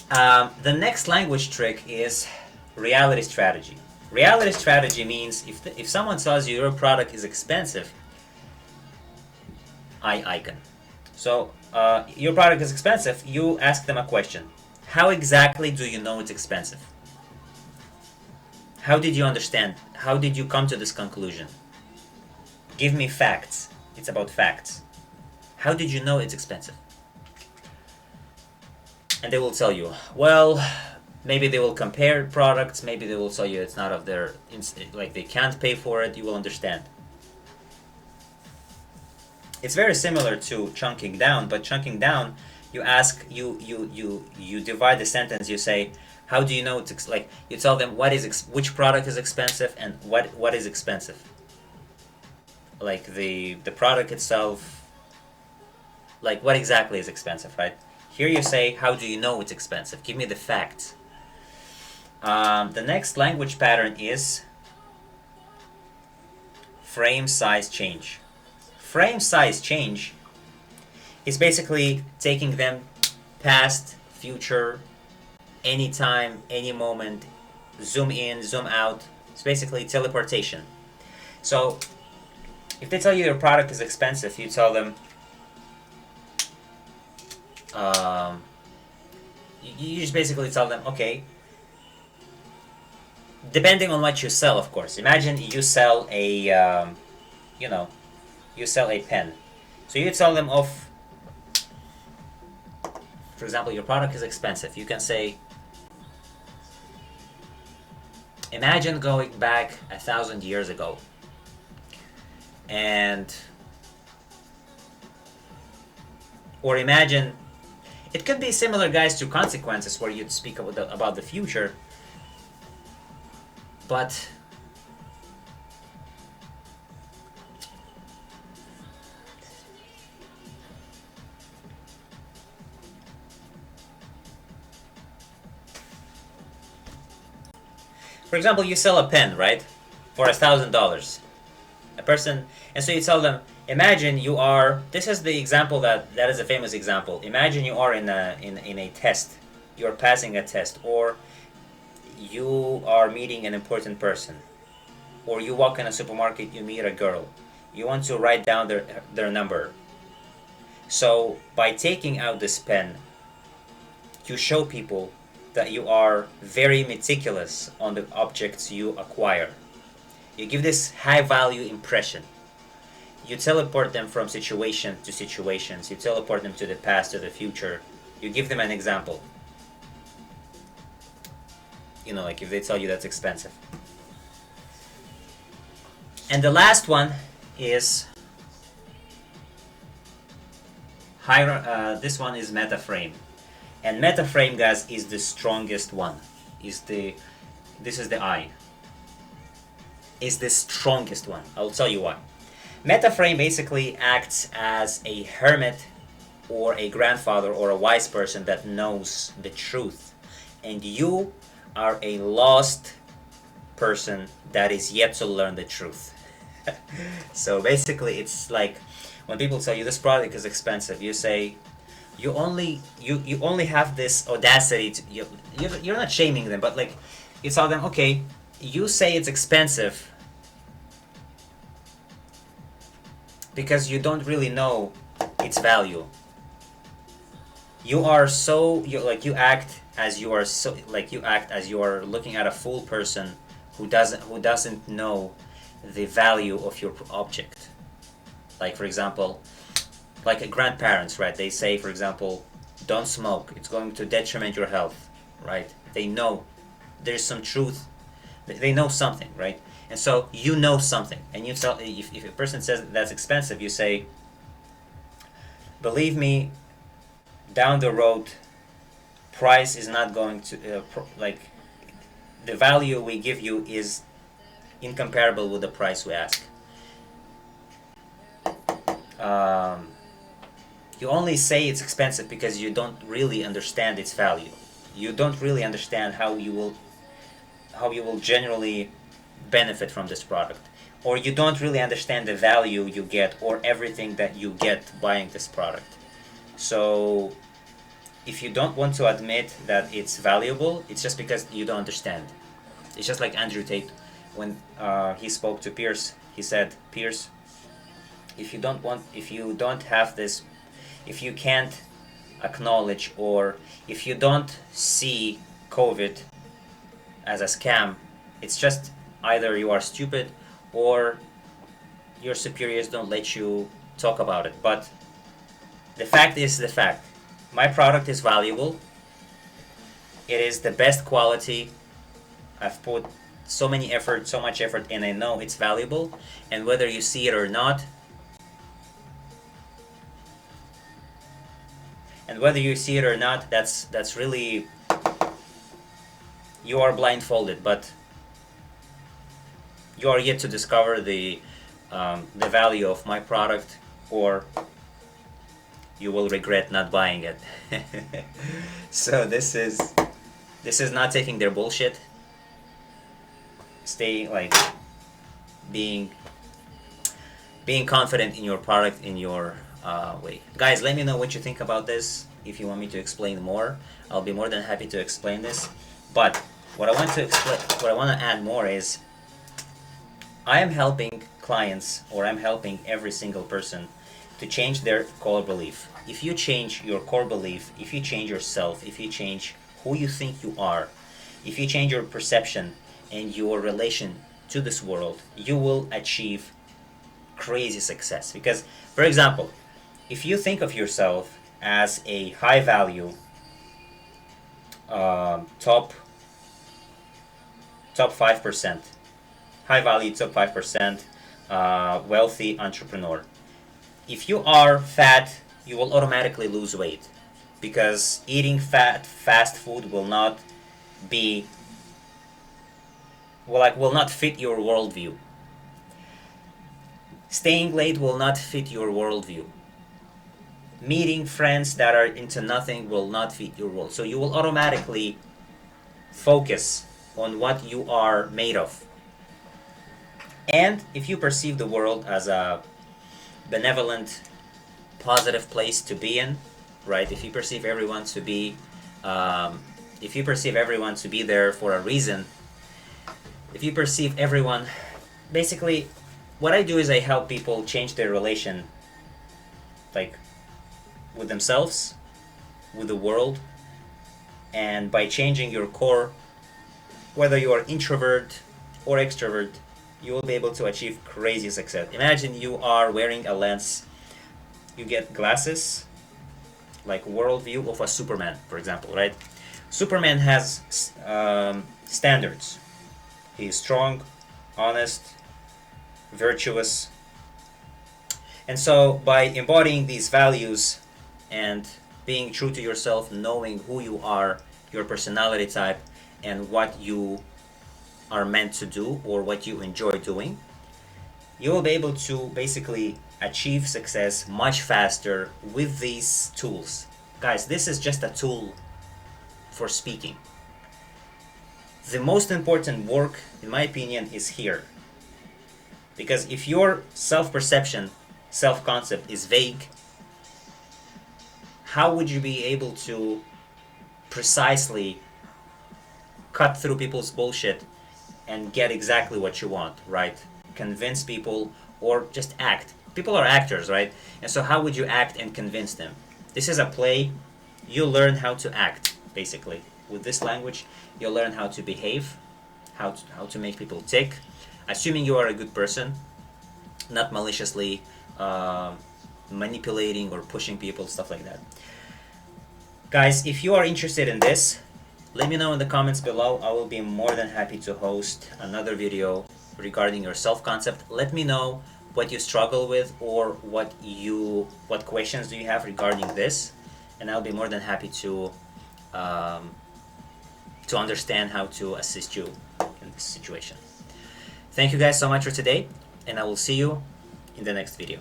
The next language trick is reality strategy. Reality strategy means if someone tells you your product is expensive, eye icon. So your product is expensive, you ask them a question. How exactly do you know it's expensive? How did you understand? How did you come to this conclusion? Give me facts. It's about facts. How did you know it's expensive? And they will tell you, well, maybe they will compare products, maybe they will tell you it's not of their, like they can't pay for it, you will understand. It's very similar to chunking down, but chunking down, you ask, you divide the sentence, you say, how do you know it's, like, you tell them which product is expensive and what is expensive. Like the product itself, like what exactly is expensive, right? Here you say, how do you know it's expensive? Give me the facts. The next language pattern is frame size change. Frame size change is basically taking them past, future, anytime, any moment, zoom in, zoom out. It's basically teleportation. So if they tell you your product is expensive, you tell them, you just basically tell them, okay, depending on what you sell, of course. Imagine you sell a, you sell a pen. So you tell them of, for example, your product is expensive. You can say, imagine going back 1,000 years ago, or imagine, it could be similar, guys, to consequences where you'd speak about the future, but for example, you sell a pen, right, for $1,000. A person, and so you tell them, imagine you are. This is the example that is a famous example. Imagine you are in a test. You are passing a test, or you are meeting an important person, or you walk in a supermarket. You meet a girl. You want to write down their number. So by taking out this pen, you show people that you are very meticulous on the objects you acquire. You give this high value impression. You teleport them from situation to situations. You teleport them to the past, to the future. You give them an example. Like if they tell you that's expensive. And the last one is this one is meta frame. And meta frame, guys, is the strongest one. This is the eye. Is the strongest one. I'll tell you why. Meta frame basically acts as a hermit or a grandfather or a wise person that knows the truth, and you are a lost person that is yet to learn the truth. So basically, it's like when people tell you this product is expensive, you say you only have this audacity to, you're not shaming them, but like you tell them, okay, you say it's expensive because you don't really know its value. You act as you are looking at a fool person who doesn't know the value of your object. Like, for example, like a grandparents, right? They say, for example, don't smoke. It's going to detriment your health, right? They know there's some truth. They know something, right? And so you know something, and you tell, if a person says that's expensive, you say, believe me, down the road, price is not going to the value we give you is incomparable with the price we ask. You only say it's expensive because you don't really understand its value. You don't really understand how you will generally benefit from this product, or you don't really understand the value you get or everything that you get buying this product. So if you don't want to admit that it's valuable, it's just because you don't understand. It's just like Andrew Tate when he spoke to Pierce. He said, Pierce, if you don't have this, if you can't acknowledge, or if you don't see COVID as a scam, it's just either you are stupid or your superiors don't let you talk about it. But the fact is the fact. My product is valuable. It is the best quality. I've put so much effort, and I know it's valuable. And whether you see it or not, that's really, you are blindfolded, but you are yet to discover the value of my product, or you will regret not buying it. So this is not taking their bullshit. Stay like being confident in your product, in your way. Guys, let me know what you think about this. If you want me to explain more, I'll be more than happy to explain this. But what I want to add more is, I am helping clients, or I'm helping every single person to change their core belief. If you change your core belief, if you change yourself, if you change who you think you are, if you change your perception and your relation to this world, you will achieve crazy success. Because, for example, if you think of yourself as a high value, top 5%, high value top 5%, wealthy entrepreneur. If you are fat, you will automatically lose weight, because eating fast food will not be, will not fit your worldview. Staying late will not fit your worldview. Meeting friends that are into nothing will not fit your world. So you will automatically focus on what you are made of. And if you perceive the world as a benevolent, positive place to be in, right? If you perceive everyone to be, there for a reason, if you perceive everyone, basically, what I do is I help people change their relation, like, with themselves, with the world, and by changing your core, whether you are introvert or extrovert, you will be able to achieve crazy success. Imagine you are wearing a lens, you get glasses, like worldview of a Superman, for example, right? Superman has standards. He's strong, honest, virtuous. And so by embodying these values and being true to yourself, knowing who you are, your personality type, and what you are meant to do or what you enjoy doing, you will be able to basically achieve success much faster with these tools. Guys, this is just a tool for speaking. The most important work, in my opinion, is here. Because if your self-perception, self-concept is vague, how would you be able to precisely cut through people's bullshit and get exactly what you want, right? Convince people, or just act. People are actors, right? And so how would you act and convince them? This is a play. You learn how to act, basically. With this language, you'll learn how to behave, how to make people tick, assuming you are a good person, not maliciously manipulating or pushing people, stuff like that. Guys, if you are interested in this, let me know in the comments below. I will be more than happy to host another video regarding your self-concept. Let me know what you struggle with, or what questions do you have regarding this, and I'll be more than happy to understand how to assist you in this situation. Thank you guys so much for today, and I will see you in the next video.